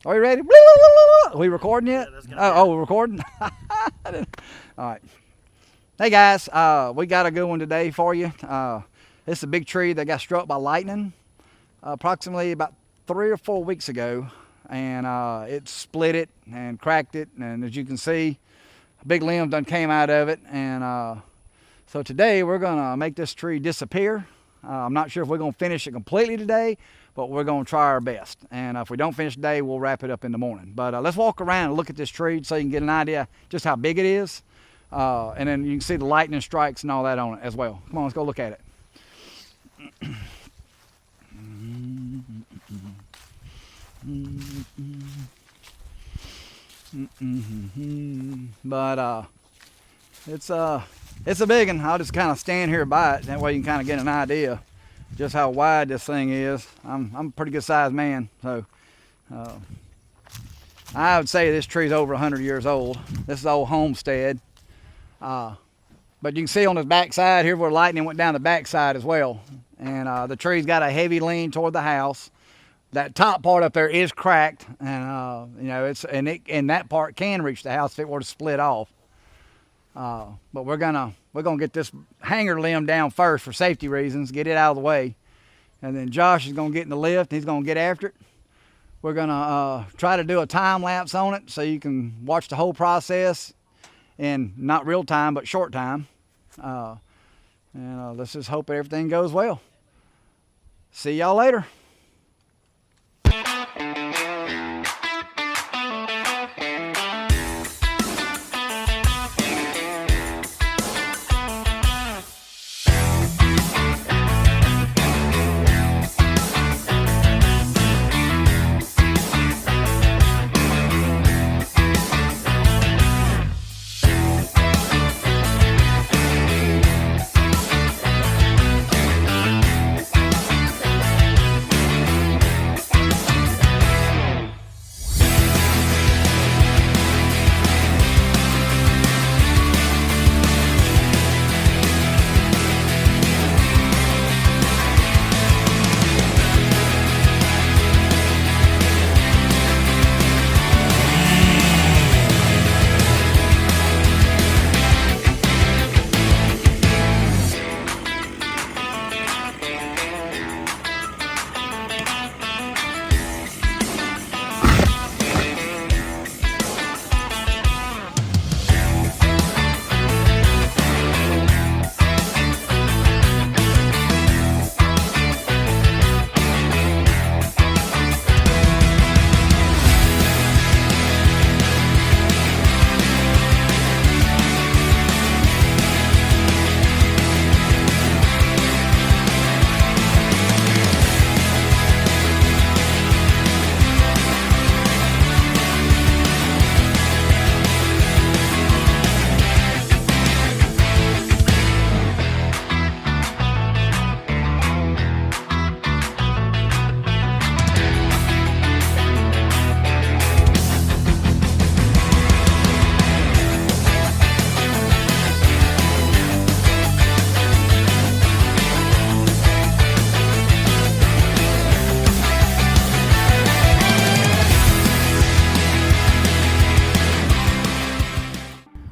Are we ready? Are we recording yet? We're recording? All right. Hey guys, we got a good one today for you. This is a big tree that got struck by lightning approximately about 3 or 4 weeks ago, and it split it and cracked it, and as you can see, a big limb done came out of it, and so today we're gonna make this tree disappear. I'm not sure if we're gonna finish it completely today, but we're gonna try our best. And if we don't finish today, we'll wrap it up in the morning. But let's walk around and look at this tree so you can get an idea just how big it is. And then you can see the lightning strikes and all that on it as well. Come on, let's go look at it. But it's a big one. I'll just kind of stand here by it. That way you can kind of get an idea just how wide this thing is. I'm a pretty good sized man, so I would say this tree's over 100 years old. This is old homestead. But you can see on the back side here where lightning went down the back side as well. And the tree's got a heavy lean toward the house. That top part up there is cracked, and you know, and that part can reach the house if it were to split off. But we're gonna get this hanger limb down first for safety reasons, get it out of the way, and then Josh is gonna get in the lift. He's gonna get after it. We're gonna try to do a time lapse on it so you can watch the whole process in not real time but short time. And let's just hope that everything goes well. See y'all later.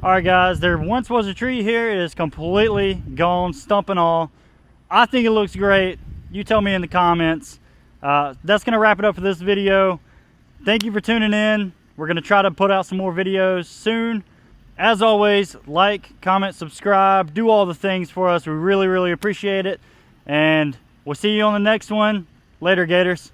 All right guys, there once was a tree here. It is completely gone, stump and all. I think it looks great. You tell me in the comments. That's gonna wrap it up for this video. Thank you for tuning in. We're gonna try to put out some more videos soon. As always, like, comment, subscribe, do all the things for us. We really appreciate it. And we'll see you on the next one. Later, Gators.